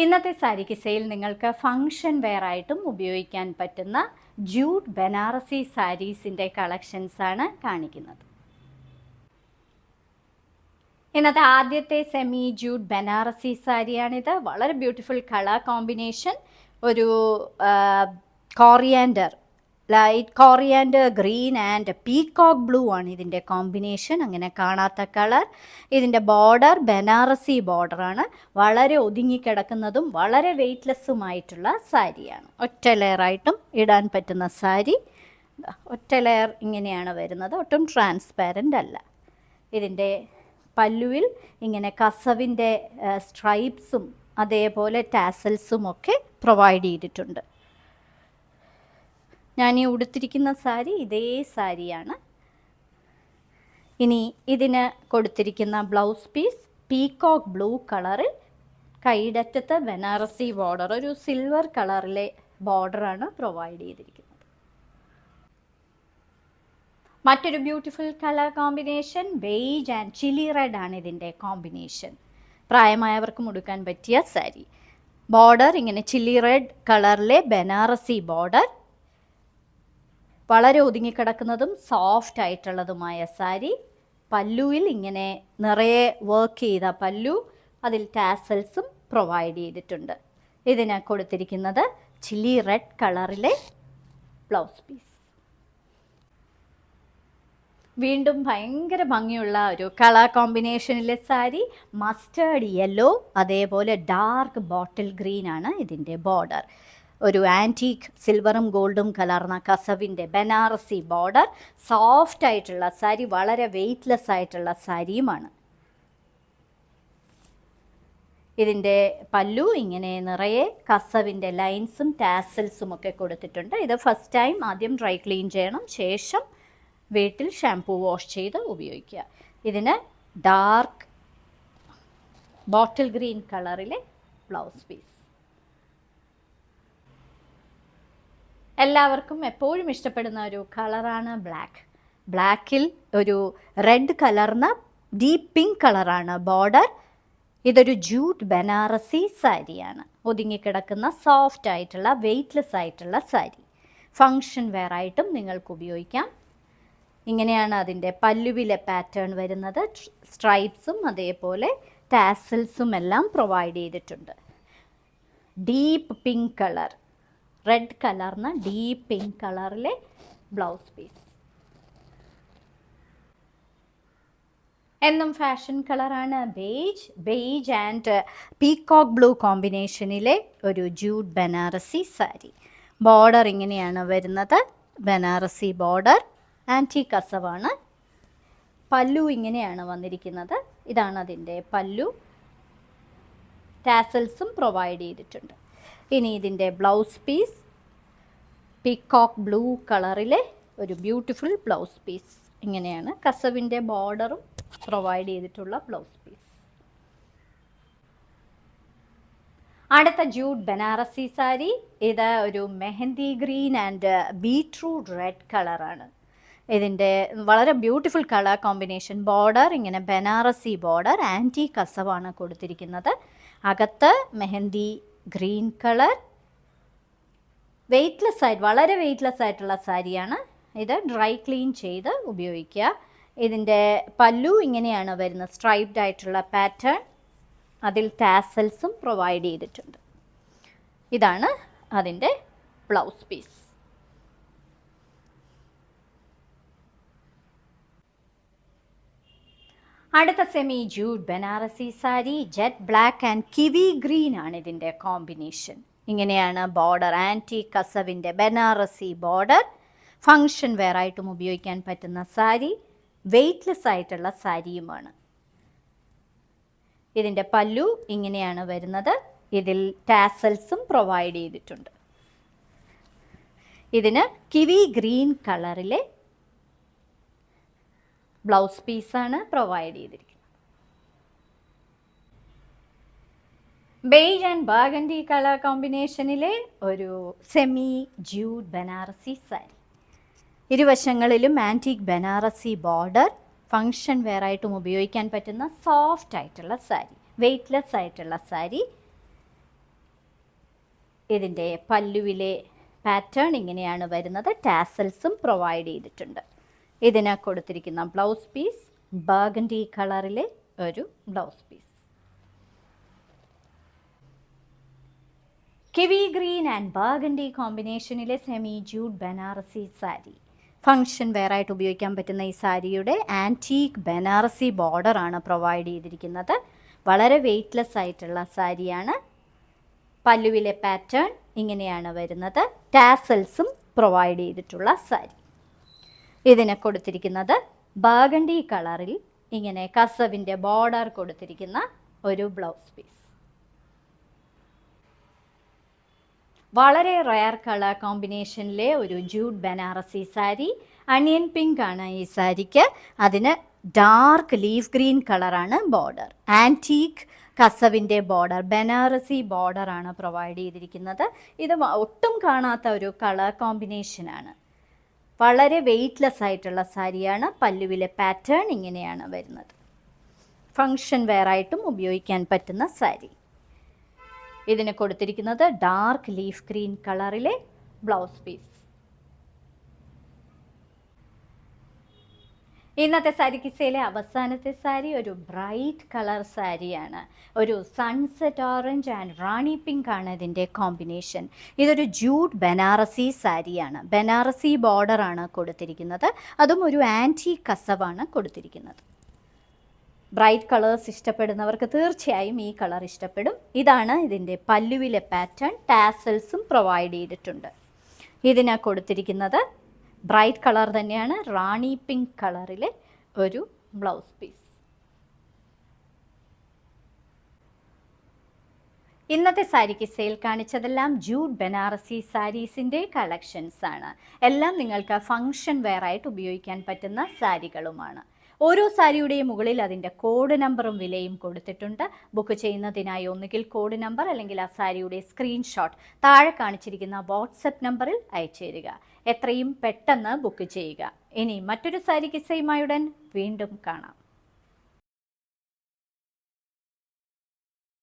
ഇന്നത്തെ സാരി കിസയിൽ നിങ്ങൾക്ക് function wear ആയിട്ടും ഉപയോഗിക്കാൻ പറ്റുന്ന ജൂട്ട് ബനാറസി സാരീസിൻ്റെ കളക്ഷൻസ് ആണ് കാണിക്കുന്നത്. ഇന്നത്തെ ആദ്യത്തെ സെമി ജൂട്ട് ബനാറസി സാരിയാണിത്. വളരെ ബ്യൂട്ടിഫുൾ കളർ കോമ്പിനേഷൻ. ഒരു coriander, light coriander green and peacock blue ആണ് ഇതിൻ്റെ കോമ്പിനേഷൻ. അങ്ങനെ കാണാത്ത കളർ. ഇതിൻ്റെ ബോർഡർ ബനാറസി ബോർഡറാണ്. വളരെ ഒതുങ്ങിക്കിടക്കുന്നതും വളരെ വെയ്റ്റ്ലെസ്സുമായിട്ടുള്ള സാരിയാണ്. ഒറ്റ ലെയറായിട്ടും ഇടാൻ പറ്റുന്ന സാരി. ഒറ്റ ലെയർ ഇങ്ങനെയാണ് വരുന്നത്, ഒട്ടും ട്രാൻസ്പാരൻ്റ് അല്ല. ഇതിൻ്റെ പല്ലുവിൽ ഇങ്ങനെ കസവിൻ്റെ സ്ട്രൈപ്സും അതേപോലെ ടാസൽസും ഒക്കെ പ്രൊവൈഡ് ചെയ്തിട്ടുണ്ട്. ഞാൻ ഈ ഉടുത്തിരിക്കുന്ന സാരി ഇതേ സാരിയാണ്. ഇനി ഇതിന് കൊടുത്തിരിക്കുന്ന ബ്ലൗസ് പീസ് പീകോക്ക് ബ്ലൂ കളറിൽ കൈടറ്റത്ത് ബനാറസി ബോർഡർ, ഒരു സിൽവർ കളറിലെ ബോർഡറാണ് പ്രൊവൈഡ് ചെയ്തിരിക്കുന്നത്. മറ്റൊരു beautiful colour combination beige and chilli red ആണ് ഇതിൻ്റെ കോമ്പിനേഷൻ. പ്രായമായവർക്കും ഉടുക്കാൻ പറ്റിയ സാരി. ബോർഡർ ഇങ്ങനെ ചില്ലി റെഡ് കളറിലെ ബനാറസി ബോർഡർ. വളരെ ഒതുങ്ങിക്കിടക്കുന്നതും സോഫ്റ്റ് ആയിട്ടുള്ളതുമായ സാരി. പല്ലുവിൽ ഇങ്ങനെ നിറയെ വർക്ക് ചെയ്ത പല്ലു, അതിൽ ടാസൽസും പ്രൊവൈഡ് ചെയ്തിട്ടുണ്ട്. ഇതിന് കൊടുത്തിരിക്കുന്നത് ചില്ലി റെഡ് കളറിലെ ബ്ലൗസ് പീസ്. വീണ്ടും ഭയങ്കര ഭംഗിയുള്ള ഒരു കളർ കോമ്പിനേഷനിലെ സാരി. മസ്റ്റേർഡ് യെല്ലോ അതേപോലെ ഡാർക്ക് ബോട്ടിൽ ഗ്രീൻ ആണ് ഇതിൻ്റെ ബോർഡർ. ഒരു ആൻറ്റീക്ക് സിൽവറും ഗോൾഡും കലർന്ന കസവിൻ്റെ ബനാറസി ബോർഡർ. സോഫ്റ്റ് ആയിട്ടുള്ള സാരി, വളരെ വെയ്റ്റ്ലെസ് ആയിട്ടുള്ള സാരിയുമാണ്. ഇതിൻ്റെ പല്ലു ഇങ്ങനെ നിറയെ കസവിൻ്റെ ലൈൻസും ടാസൽസും ഒക്കെ കൊടുത്തിട്ടുണ്ട്. ഇത് ഫസ്റ്റ് ടൈം ആദ്യം ഡ്രൈ ക്ലീൻ ചെയ്യണം, ശേഷം വീട്ടിൽ ഷാംപൂ വാഷ് ചെയ്ത് ഉപയോഗിക്കുക. ഇതിന് ഡാർക്ക് ബോട്ടിൽ ഗ്രീൻ കളറിലെ ബ്ലൗസ് പീസ്. എല്ലാവർക്കും എപ്പോഴും ഇഷ്ടപ്പെടുന്ന ഒരു കളറാണ് ബ്ലാക്ക്. ബ്ലാക്കിൽ ഒരു റെഡ് കലർന്ന ഡീപ്പ് പിങ്ക് കളറാണ് ബോർഡർ. ഇതൊരു ജൂട്ട് ബനാറസി സാരിയാണ്. ഒതുങ്ങിക്കിടക്കുന്ന സോഫ്റ്റ് ആയിട്ടുള്ള വെയ്റ്റ്ലെസ് ആയിട്ടുള്ള സാരി. ഫങ്ഷൻ വെയർ ആയിട്ടും നിങ്ങൾക്ക് ഉപയോഗിക്കാം. ഇങ്ങനെയാണ് അതിൻ്റെ പല്ലുവിലെ പാറ്റേൺ വരുന്നത്. സ്ട്രൈപ്സും അതേപോലെ ടാസൽസും എല്ലാം പ്രൊവൈഡ് ചെയ്തിട്ടുണ്ട്. ഡീപ്പ് പിങ്ക് കളർ, റെഡ് കലർന്ന ഡീപ്പ് പിങ്ക് കളറിലെ ബ്ലൗസ് പീസ്. എന്നും ഫാഷൻ കളറാണ് beige. Beige and peacock blue കോമ്പിനേഷനിലെ ഒരു ജൂട്ട് ബനാറസി സാരി. ബോർഡർ ഇങ്ങനെയാണ് വരുന്നത്, ബനാറസി ബോർഡർ. ആൻറ്റി കസവാണ്. പല്ലു ഇങ്ങനെയാണ് വന്നിരിക്കുന്നത്. ഇതാണ് അതിൻ്റെ പല്ലു. ടാസൽസും പ്രൊവൈഡ് ചെയ്തിട്ടുണ്ട്. ഇനി ഇതിൻ്റെ ബ്ലൗസ് പീസ് പീകോക്ക് ബ്ലൂ കളറിലെ ഒരു ബ്യൂട്ടിഫുൾ ബ്ലൗസ് പീസ്. ഇങ്ങനെയാണ് കസവിൻ്റെ ബോർഡറും പ്രൊവൈഡ് ചെയ്തിട്ടുള്ള ബ്ലൗസ് പീസ്. അടുത്ത ജൂട്ട് ബനാറസി സാരി. ഇത് ഒരു mehndi green and beetroot red കളറാണ്. ഇതിൻ്റെ വളരെ ബ്യൂട്ടിഫുൾ കളർ കോമ്പിനേഷൻ. ബോർഡർ ഇങ്ങനെ ബനാറസി ബോർഡർ. ആൻറ്റി കസവാണ് കൊടുത്തിരിക്കുന്നത്. അകത്ത് മെഹന്തി ഗ്രീൻ കളർ. വെയ്റ്റ്ലെസ് ആയിട്ട്, വളരെ വെയ്റ്റ്ലെസ് ആയിട്ടുള്ള സാരിയാണ്. ഇത് ഡ്രൈ ക്ലീൻ ചെയ്ത് ഉപയോഗിക്കുക. ഇതിൻ്റെ പല്ലു ഇങ്ങനെയാണ് വരുന്നത്, സ്ട്രൈപ്ഡ് ആയിട്ടുള്ള പാറ്റേൺ. അതിൽ ടാസൽസും പ്രൊവൈഡ് ചെയ്തിട്ടുണ്ട്. ഇതാണ് അതിൻ്റെ ബ്ലൗസ് പീസ്. അടുത്ത semi jute Banarasi sari. Jet black and kiwi green ആണ് ഇതിൻ്റെ കോമ്പിനേഷൻ. ഇങ്ങനെയാണ് ബോർഡർ. ആൻറ്റി കസവിൻ്റെ ബനാറസി ബോർഡർ. ഫങ്ഷൻ വെയർ ആയിട്ടും ഉപയോഗിക്കാൻ പറ്റുന്ന സാരി. വെയ്റ്റ്ലെസ് ആയിട്ടുള്ള സാരിയുമാണ്. ഇതിൻ്റെ പല്ലു ഇങ്ങനെയാണ് വരുന്നത്. ഇതിൽ ടാസൽസും പ്രൊവൈഡ് ചെയ്തിട്ടുണ്ട്. ഇതിന് കിവി ഗ്രീൻ കളറിലെ ബ്ലൗസ് പീസാണ് പ്രൊവൈഡ് ചെയ്തിരിക്കുന്നത്. ബേജ് ആൻഡ് ബർഗണ്ടി കളർ കോമ്പിനേഷനിലെ ഒരു സെമി ജൂട്ട് ബനാറസി സാരി. ഇരുവശങ്ങളിലും antique Banarasi border. Function wear ആയിട്ടും ഉപയോഗിക്കാൻ പറ്റുന്ന സോഫ്റ്റ് ആയിട്ടുള്ള സാരി. വെയ്റ്റ്ലെസ് ആയിട്ടുള്ള സാരി. ഇതിൻ്റെ പല്ലുവിലെ പാറ്റേൺ ഇങ്ങനെയാണ് വരുന്നത്. ടാസൽസും പ്രൊവൈഡ് ചെയ്തിട്ടുണ്ട്. ഇതിന് കൊടുത്തിരിക്കുന്ന ബ്ലൗസ് പീസ് ബർഗൻഡി കളറിലെ ഒരു blouse piece. Kiwi green and burgundy കോമ്പിനേഷനിലെ semi jute Banarasi sari. Function വെയറായിട്ട് ഉപയോഗിക്കാൻ പറ്റുന്ന ഈ സാരിയുടെ ആൻറ്റീക്ക് ബനാറസി ബോർഡർ ആണ് പ്രൊവൈഡ് ചെയ്തിരിക്കുന്നത്. വളരെ വെയ്റ്റ്ലെസ് ആയിട്ടുള്ള സാരിയാണ്. പല്ലുവിലെ പാറ്റേൺ ഇങ്ങനെയാണ് വരുന്നത്. ടാസൽസും പ്രൊവൈഡ് ചെയ്തിട്ടുള്ള സാരി. ഇതിന് കൊടുത്തിരിക്കുന്നത് ബർഗൻഡി കളറിൽ ഇങ്ങനെ കസവിൻ്റെ ബോർഡർ കൊടുത്തിരിക്കുന്ന ഒരു ബ്ലൗസ് പീസ്. വളരെ റയർ കളർ കോമ്പിനേഷനിലെ ഒരു jute Banarasi sari. Onion pink ആണ് ഈ സാരിക്ക്. അതിന് ഡാർക്ക് ലീഫ് ഗ്രീൻ കളറാണ് ബോർഡർ. ആൻറ്റീക്ക് കസവിൻ്റെ ബോർഡർ, ബനാറസി ബോർഡർ ആണ് പ്രൊവൈഡ് ചെയ്തിരിക്കുന്നത്. ഇത് ഒട്ടും കാണാത്ത ഒരു കളർ കോമ്പിനേഷനാണ്. വളരെ വെയ്റ്റ്ലെസ് ആയിട്ടുള്ള സാരിയാണ്. പല്ലുവിലെ പാറ്റേൺ ഇങ്ങനെയാണ് വരുന്നത്. ഫങ്ഷൻ വെയറായിട്ടും ഉപയോഗിക്കാൻ പറ്റുന്ന സാരി. ഇതിന് കൊടുത്തിരിക്കുന്നത് ഡാർക്ക് ലീഫ് ഗ്രീൻ കളറിലെ ബ്ലൗസ് പീസ്. ഇന്നത്തെ സാരി കിസ്സയിലെ അവസാനത്തെ സാരി ഒരു ബ്രൈറ്റ് കളർ സാരിയാണ്. ഒരു sunset orange and Rani pink ആണ് ഇതിൻ്റെ കോമ്പിനേഷൻ. ഇതൊരു ജൂഡ് ബനാറസി സാരിയാണ്. ബനാറസി ബോർഡർ ആണ് കൊടുത്തിരിക്കുന്നത്. അതും ഒരു ആൻറ്റി കസവാണ് കൊടുത്തിരിക്കുന്നത്. ബ്രൈറ്റ് കളേഴ്സ് ഇഷ്ടപ്പെടുന്നവർക്ക് തീർച്ചയായും ഈ കളർ ഇഷ്ടപ്പെടും. ഇതാണ് ഇതിൻ്റെ പല്ലുവിലെ പാറ്റേൺ. ടാസൽസും പ്രൊവൈഡ് ചെയ്തിട്ടുണ്ട്. ഇതിന് കൊടുത്തിരിക്കുന്നത് ബ്രൈറ്റ് കളർ തന്നെയാണ്. റാണി പിങ്ക് കളറിലെ ഒരു ബ്ലൗസ് പീസ്. ഇന്നത്തെ സാരിക്ക് സെയിൽ കാണിച്ചതെല്ലാം ജൂഡ് ബനാറസി സാരീസിൻ്റെ കളക്ഷൻസ് ആണ്. എല്ലാം നിങ്ങൾക്ക് ഫങ്ഷൻ വെയറായിട്ട് ഉപയോഗിക്കാൻ പറ്റുന്ന സാരികളുമാണ്. ഓരോ സാരിയുടെയും മുകളിൽ അതിൻ്റെ കോഡ് നമ്പറും വിലയും കൊടുത്തിട്ടുണ്ട്. ബുക്ക് ചെയ്യുന്നതിനായി ഒന്നുകിൽ കോഡ് നമ്പർ അല്ലെങ്കിൽ ആ സാരിയുടെ സ്ക്രീൻഷോട്ട് താഴെ കാണിച്ചിരിക്കുന്ന വാട്സപ്പ് നമ്പറിൽ അയച്ചു തരിക. എത്രയും പെട്ടെന്ന് ബുക്ക് ചെയ്യുക. ഇനി മറ്റൊരു സാരി കിസ്സയുമായുടൻ വീണ്ടും കാണാം.